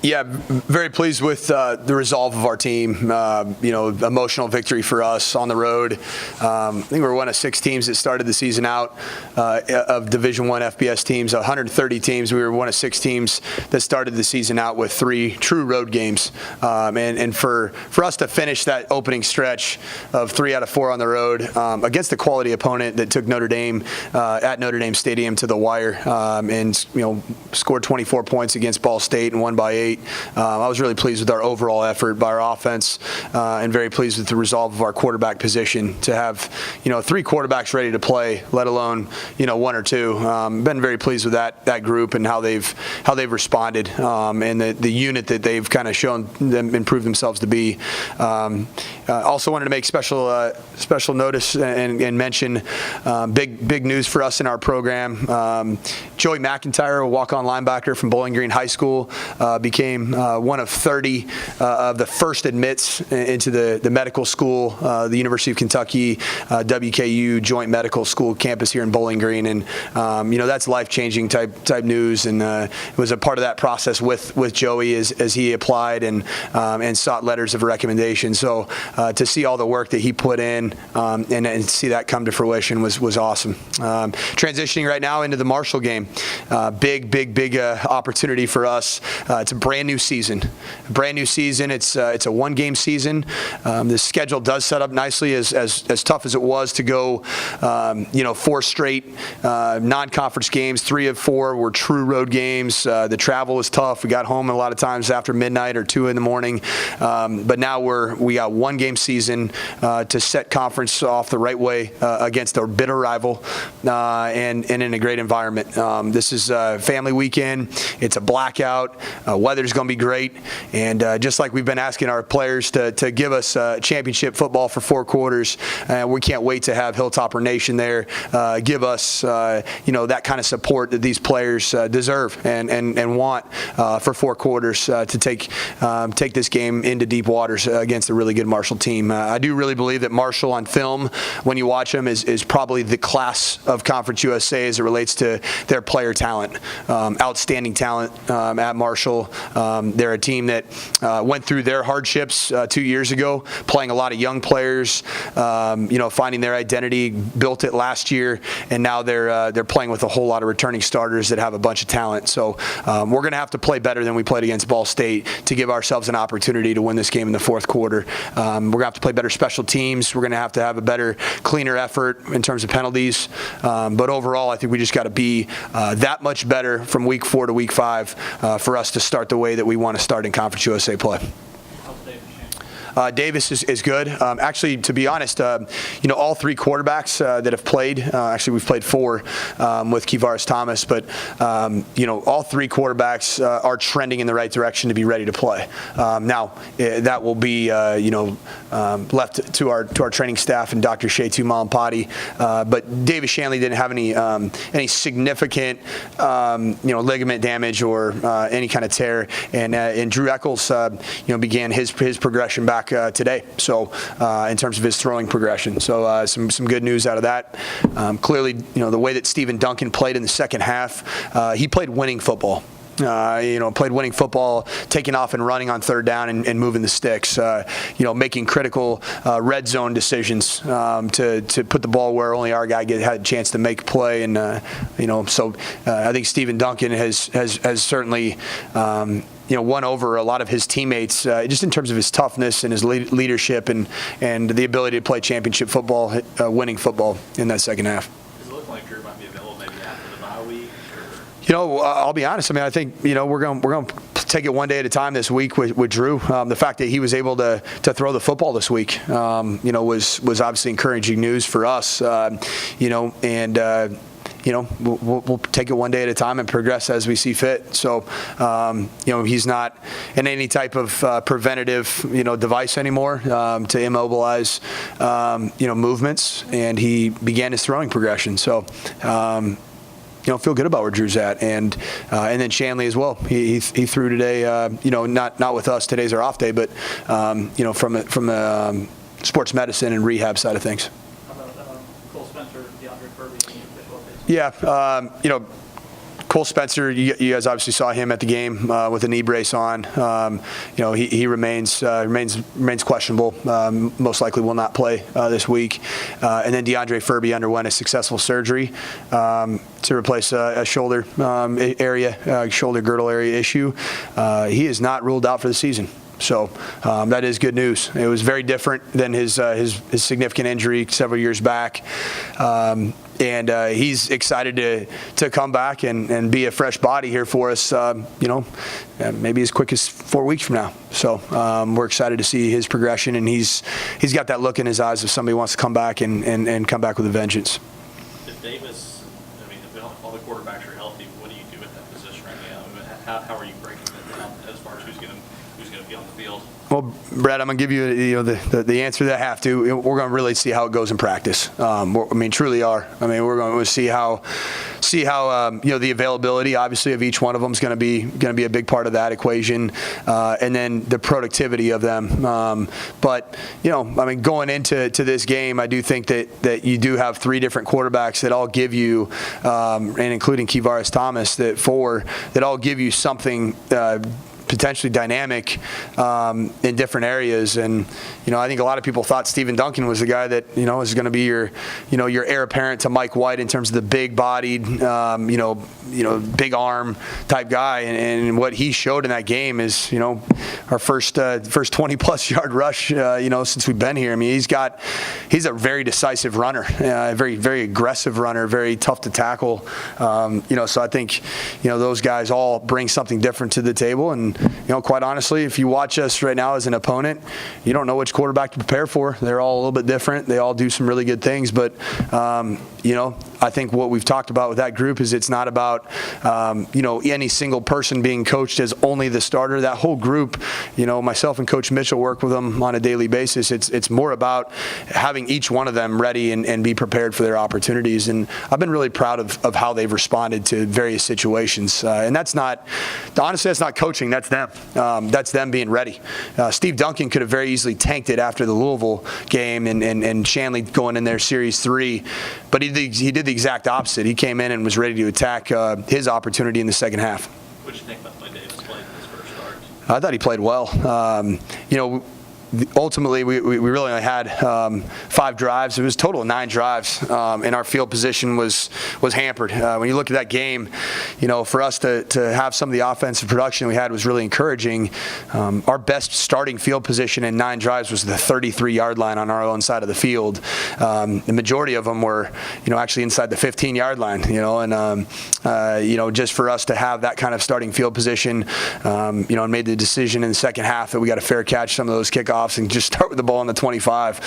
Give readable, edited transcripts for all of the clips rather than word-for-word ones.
Yeah, very pleased with the resolve of our team. Emotional victory for us on the road. I think we're one of 6 teams that started the season out of Division I FBS teams. 130 teams. We were one of 6 teams that started the season out with 3 true road games. And for us to finish that opening stretch of 3 out of 4 on the road against the quality opponent that took Notre Dame at Notre Dame Stadium to the wire and scored 24 points against Ball State and won by 8. I was really pleased with our overall effort by our offense and very pleased with the resolve of our quarterback position to have 3 quarterbacks ready to play, let alone 1 or 2. Been very pleased with that group and how they've responded and the unit that they've kind of shown them improve themselves to be. Also wanted to make special notice and mention big news for us in our program. Joey McIntyre, a walk-on linebacker from Bowling Green High School, became one of 30 of the first admits into the medical school, the University of Kentucky WKU Joint Medical School campus here in Bowling Green, and that's life-changing type news, and it was a part of that process with Joey as he applied and sought letters of recommendation. So to see all the work that he put in and see that come to fruition was awesome. Transitioning right now into the Marshall game, big opportunity for us. It's a brand new season. It's a 1-game season. The schedule does set up nicely, as tough as it was to go 4 straight non-conference games. 3 of 4 were true road games. The travel was tough. We got home a lot of times after midnight or 2 in the morning. But now we got 1-game season to set conference off the right way against our bitter rival and in a great environment. This is a family weekend. It's a blackout. Weather's going to be great, and just like we've been asking our players to give us championship football for 4 quarters, we can't wait to have Hilltopper Nation there give us that kind of support that these players deserve and want for 4 quarters to take this game into deep waters against a really good Marshall team. I do really believe that Marshall on film, when you watch them, is probably the class of Conference USA as it relates to their player talent. Outstanding talent at Marshall. They're a team that went through their hardships 2 years ago, playing a lot of young players, finding their identity, built it last year, and now they're playing with a whole lot of returning starters that have a bunch of talent. So we're going to have to play better than we played against Ball State to give ourselves an opportunity to win this game in the 4th quarter. We're going to have to play better special teams. We're going to have a better, cleaner effort in terms of penalties. But overall, I think we just got to be that much better from week 4 to week 5 for us to start the way that we want to start in Conference USA play. Davis is good. Actually, to be honest, all 3 quarterbacks that have played, actually we've played 4 with Kivaris Thomas, but all 3 quarterbacks are trending in the right direction to be ready to play. Now, that will be left to our training staff and Dr. Shaitu Malampati. But Davis Shanley didn't have any significant ligament damage or any kind of tear, and Drew Eccles began his progression back today. So in terms of his throwing progression, so some good news out of that. Clearly, the way that Stephen Duncan played in the second half, he played winning football. Played winning football, taking off and running on 3rd down and moving the sticks, making critical red zone decisions to put the ball where only our guy had a chance to make play. And, so I think Stephen Duncan has certainly won over a lot of his teammates just in terms of his toughness and his leadership and the ability to play championship football, winning football in that second half. Does it look like Drew might be available maybe after the bye week? I'll be honest. I think we're going to take it one day at a time this week with Drew. The fact that he was able to throw the football this week, was obviously encouraging news for us. We'll take it one day at a time and progress as we see fit. So, he's not in any type of preventative, device anymore to immobilize, movements, and he began his throwing progression. So, feel good about where Drew's at, and then Shanley as well. He threw today. Not with us. Today's our off day, but from the sports medicine and rehab side of things. How about Cole Spencer, DeAndre Kirby? Yeah, Cole Spencer, you guys obviously saw him at the game with a knee brace on. He remains questionable. Most likely will not play this week. And then DeAndre Furby underwent a successful surgery to replace a shoulder shoulder girdle area issue. He is not ruled out for the season. So that is good news. It was very different than his significant injury several years back. And he's excited to come back and be a fresh body here for us, maybe as quick as 4 weeks from now. So we're excited to see his progression, and he's got that look in his eyes if somebody wants to come back and come back with a vengeance. If Davis, if all the quarterbacks are healthy, what do you do at that position right now? How are you breaking that down as far as who's going to be on the field? Well, Brad, I'm going to give you the answer that I have to. We're going to really see how it goes in practice. Truly are. We're going to see how the availability, obviously, of each one of them is going to be a big part of that equation, and then the productivity of them. Going into this game, I do think that you do have three different quarterbacks that all give you, and including Kevaris Thomas, that all give you something potentially dynamic in different areas. And I think a lot of people thought Stephen Duncan was the guy that is going to be your heir apparent to Mike White in terms of the big-bodied, big arm type guy. And what he showed in that game is our first 20-plus yard rush since we've been here. He's a very decisive runner, a very, very aggressive runner, very tough to tackle. So I think those guys all bring something different to the table. And quite honestly, if you watch us right now as an opponent, you don't know which quarterback to prepare for. They're all a little bit different. They all do some really good things. But, I think what we've talked about with that group is it's not about, any single person being coached as only the starter. That whole group, myself and Coach Mitchell work with them on a daily basis. It's more about having each one of them ready and be prepared for their opportunities. And I've been really proud of how they've responded to various situations. And that's not coaching. That's them. That's them being ready. Steve Duncan could have very easily tanked it after the Louisville game and Shanley going in there Series 3, but he did the exact opposite. He came in and was ready to attack his opportunity in the second half. What did you think about the way Davis played in his first start? I thought he played well. Ultimately, we really only had 5 drives. It was a total of 9 drives, and our field position was hampered. When you look at that game, for us to have some of the offensive production we had was really encouraging. Our best starting field position in 9 drives was the 33-yard line on our own side of the field. The majority of them were, actually inside the 15-yard line. Just for us to have that kind of starting field position, and made the decision in the second half that we got to fair catch some of those kickoffs and just start with the ball on the 25.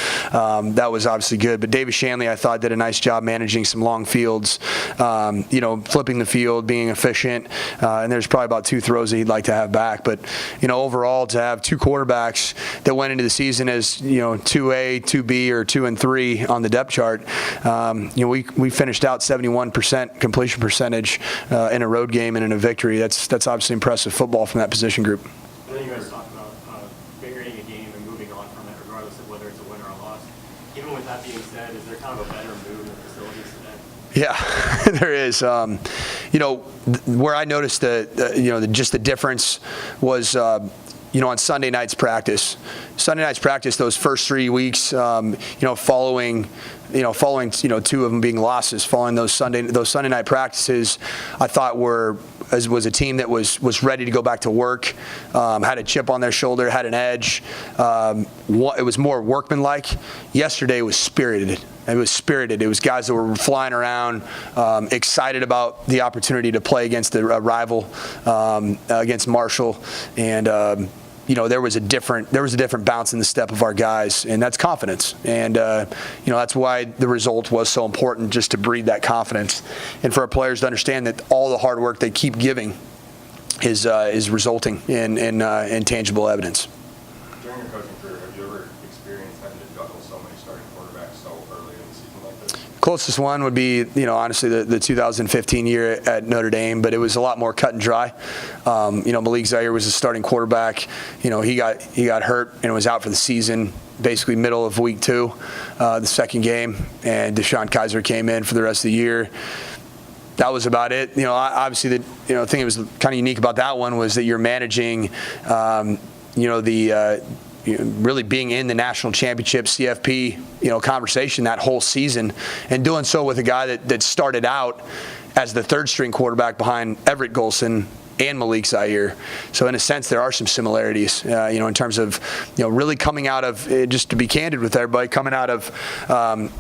That was obviously good. But Davis Shanley, I thought, did a nice job managing some long fields, flipping the field, being efficient. And there's probably about 2 throws that he'd like to have back. But, overall, to have 2 quarterbacks that went into the season as, 2A, 2B, or 2 and 3 on the depth chart, we finished out 71% completion percentage in a road game and in a victory. That's obviously impressive football from that position group. I know you guys talked about figuring a game and moving on from it, regardless of whether it's a win or a loss. Even with that being said, is there kind of a better mood in the facilities today? Yeah, there is. Where I noticed just the difference was, on Sunday night's practice. Sunday night's practice, those first 3 weeks, following 2 of them being losses, following those Sunday night practices, I thought was a team that was ready to go back to work, had a chip on their shoulder, had an edge. It was more workmanlike. Yesterday was spirited. It was spirited. It was guys that were flying around, excited about the opportunity to play against a rival, against Marshall, and there was a different bounce in the step of our guys, and that's confidence. And that's why the result was so important, just to breed that confidence, and for our players to understand that all the hard work they keep giving is resulting in tangible evidence. During your coaching career, have you ever experienced having to juggle so many starting quarterbacks so early in the season like this? Closest one would be, honestly, the 2015 year at Notre Dame, but it was a lot more cut and dry. Malik Zaire was the starting quarterback. He got hurt and was out for the season, basically middle of week 2, the second game, and Deshaun Kaiser came in for the rest of the year. that was about it. Obviously the thing that was kind of unique about that one was that you're managing, really being in the national championship CFP, conversation that whole season, and doing so with a guy that started out as the third string quarterback behind Everett Golson and Malik Zaire. So in a sense, there are some similarities, in terms of, really coming out of, just to be candid with everybody, coming out of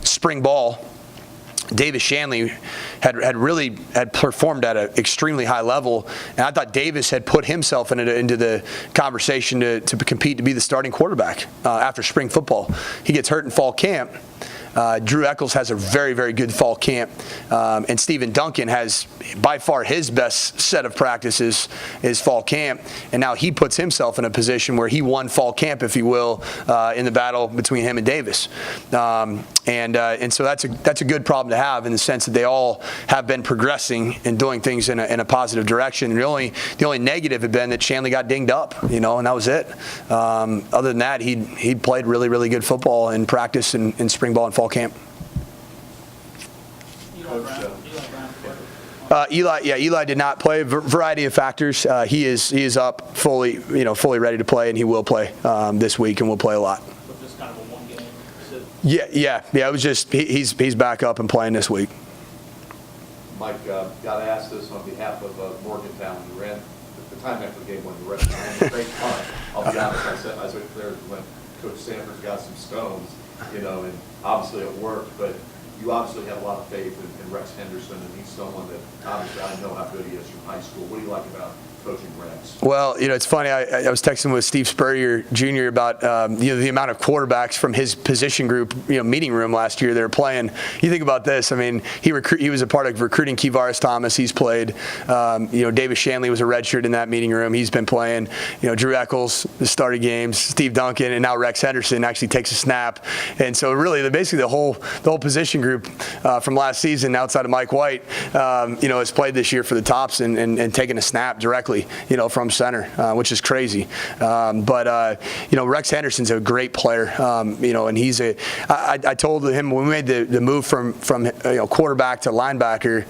spring ball. Davis Shanley had performed at an extremely high level, and I thought Davis had put himself into the conversation to compete to be the starting quarterback after spring football. He gets hurt in fall camp. Drew Eccles has a very, very good fall camp, and Stephen Duncan has by far his best set of practices is fall camp, and now he puts himself in a position where he won fall camp, if you will, in the battle between him and Davis, and so that's a good problem to have in the sense that they all have been progressing and doing things in a positive direction. And the only negative had been that Shanley got dinged up, and that was it. Other than that, he'd played really, really good football in practice in spring ball and fall camp. Eli did not play. Variety of factors. He is up fully ready to play, and he will play this week, and will play a lot. So just kind of a one game? Yeah. It was just he's back up and playing this week. Mike, got to ask this on behalf of Morgantown. You ran the time after the game when you ran a great punt. I'll be honest, I said there when Coach Sanford's got some stones, and obviously it worked, but you obviously have a lot of faith in Rex Henderson, and he's someone that obviously I know how good he is from high school. What do you like about coaching Rex? Well, it's funny. I was texting with Steve Spurrier Jr. about the amount of quarterbacks from his position group meeting room last year that are playing. You think about this. I mean, he was a part of recruiting Kevaris Thomas. He's played. Davis Shanley was a redshirt in that meeting room. He's been playing. Drew Eccles started games. Steve Duncan, and now Rex Henderson actually takes a snap. And so really, basically the whole position group from last season, outside of Mike White, has played this year for the Tops and taken a snap directly, from center, which is crazy. But Rex Henderson's a great player, and he's I told him when we made the move from quarterback to linebacker.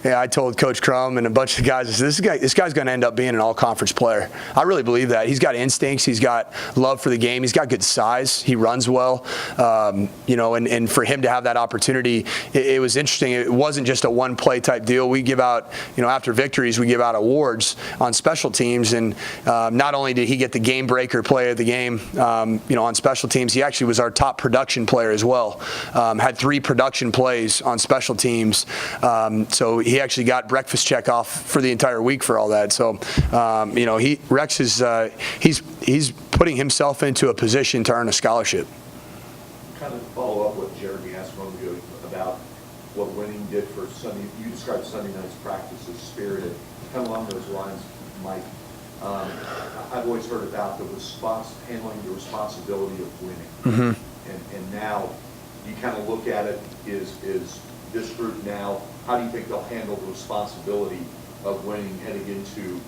Yeah, I told Coach Crum and a bunch of guys, this guy's going to end up being an all-conference player. I really believe that. He's got instincts. He's got love for the game. He's got good size. He runs well. And for him to have that opportunity, it was interesting. It wasn't just a one-play type deal. We give out, after victories, we give out awards on special teams. And not only did he get the game breaker play of the game, on special teams, he actually was our top production player as well. Had 3 production plays on special teams. So he actually got breakfast check off for the entire week for all that. So, Rex is he's putting himself into a position to earn a scholarship. Kind of follow up what Jeremy asked a moment ago about what winning did for Sunday. You described Sunday night's practice as spirited. Kind of along those lines, Mike. I've always heard about handling the responsibility of winning, and now you kind of look at it is this group now. How do you think they'll handle the responsibility of winning heading into,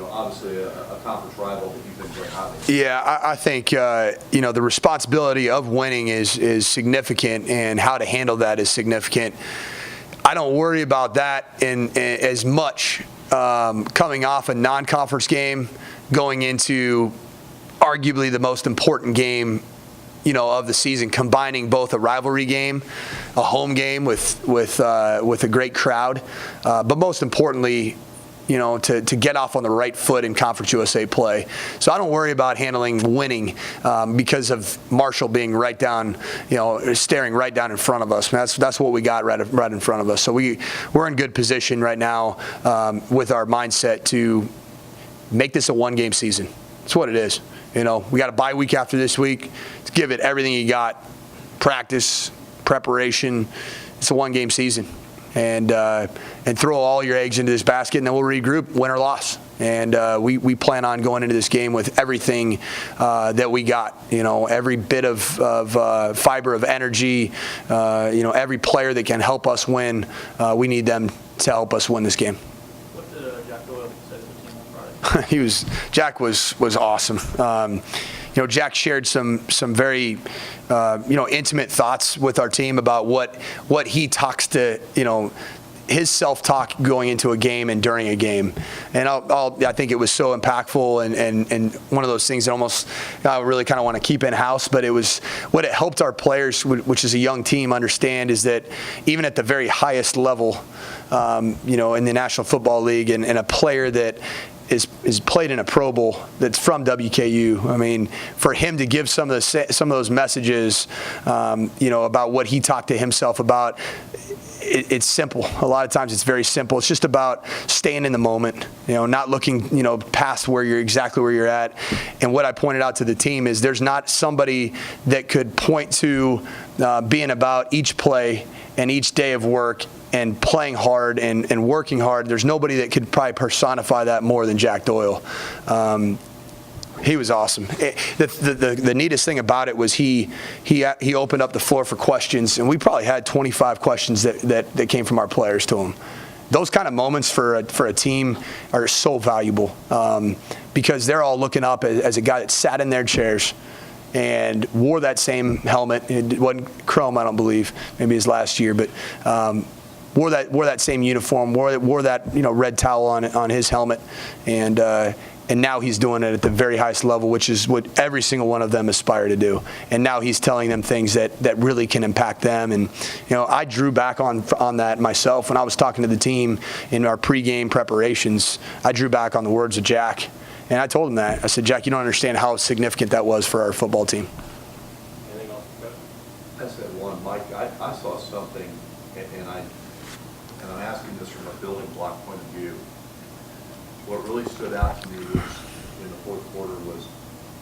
obviously a conference rival that you've been very highly? Yeah, I think, the responsibility of winning is significant, and how to handle that is significant. I don't worry about that in as much coming off a non-conference game, going into arguably the most important game of the season, combining both a rivalry game, a home game with a great crowd, but most importantly, to get off on the right foot in Conference USA play. So I don't worry about handling winning because of Marshall being right down, staring right down in front of us. That's what we got right in front of us. So we're in good position right now with our mindset to make this a one-game season. That's what it is. We got a bye week after this week. Let's give it everything you got. Practice, preparation. It's a one-game season. And throw all your eggs into this basket, and then we'll regroup, win or loss. And we plan on going into this game with everything that we got. Every bit of fiber of energy, every player that can help us win, we need them to help us win this game. Jack was awesome. Jack shared some very intimate thoughts with our team about what he talks to his self-talk going into a game and during a game. And I think it was so impactful and one of those things that almost I really kind of want to keep in-house. But it was what it helped our players, which is a young team, understand is that even at the very highest level, in the National Football League, and a player that is played in a Pro Bowl that's from WKU. I mean, for him to give some of those messages, about what he talked to himself about, it's simple. A lot of times it's very simple. It's just about staying in the moment, not looking, past exactly where you're at. And what I pointed out to the team is there's not somebody that could point to being about each play and each day of work and playing hard and working hard. There's nobody that could probably personify that more than Jack Doyle. He was awesome. The neatest thing about it was he opened up the floor for questions, and we probably had 25 questions that came from our players to him. Those kind of moments for a team are so valuable because they're all looking up as a guy that sat in their chairs and wore that same helmet. It wasn't chrome, I don't believe, maybe his last year, but wore that same uniform, wore that red towel on his helmet, and now he's doing it at the very highest level, which is what every single one of them aspire to do. And now he's telling them things that really can impact them. And I drew back on that myself when I was talking to the team in our pregame preparations. I drew back on the words of Jack, and I told him that. I said, Jack, you don't understand how significant that was for our football team. Anything else? I said one, Mike. I saw something, and I'm asking this from a building block point of view. What really stood out to me was in the fourth quarter was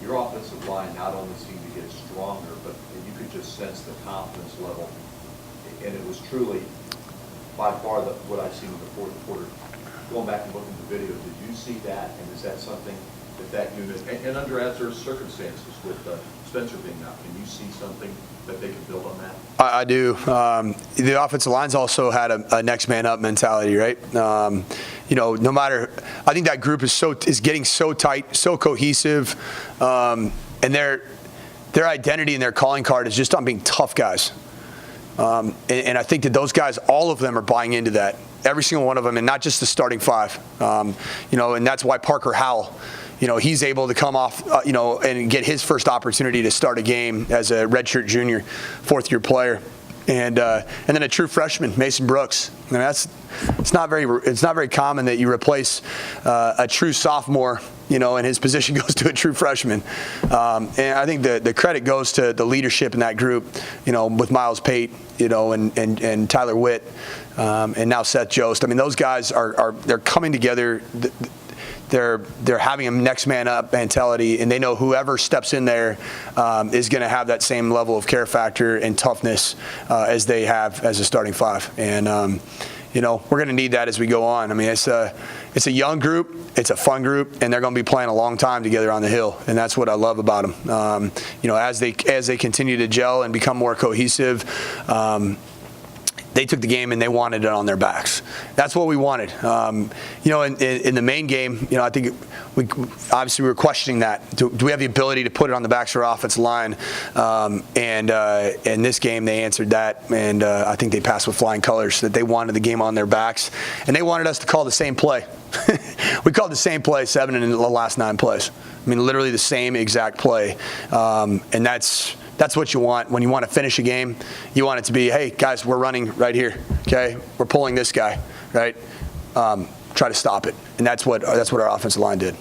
your offensive line not only seemed to get stronger, but you could just sense the confidence level. And it was truly, by far, what I've seen in the fourth quarter. Going back and looking at the video, did you see that? And is that something that unit, and under adverse circumstances with Spencer being out, can you see something that they can build on that? I do. The offensive line's also had a next man up mentality, right? No matter, I think that group is getting so tight, so cohesive, and their identity and their calling card is just on being tough guys. And I think that those guys, all of them, are buying into that. Every single one of them, and not just the starting five. And that's why Parker Howell, he's able to come off, and get his first opportunity to start a game as a redshirt junior, fourth-year player, and then a true freshman, Mason Brooks. I mean, it's not very common that you replace a true sophomore, and his position goes to a true freshman. And I think the credit goes to the leadership in that group, with Miles Pate, and Tyler Witt, and now Seth Jost. I mean, those guys they're coming together. They're having a next man up mentality, and they know whoever steps in there is going to have that same level of care factor and toughness as they have as a starting five. And we're going to need that as we go on. I mean, it's a young group, it's a fun group, and they're going to be playing a long time together on the hill, and that's what I love about them. As they continue to gel and become more cohesive. They took the game and they wanted it on their backs. That's what we wanted. In the main game, I think we were questioning that. Do we have the ability to put it on the backs of our offensive line? And in this game, they answered that, and I think they passed with flying colors. That they wanted the game on their backs, and they wanted us to call the same play. We called the same play 7 in the last 9 plays. I mean, literally the same exact play, and that's what you want when you want to finish a game. You want it to be, hey, guys, we're running right here, okay? We're pulling this guy, right? Try to stop it. And that's what our offensive line did.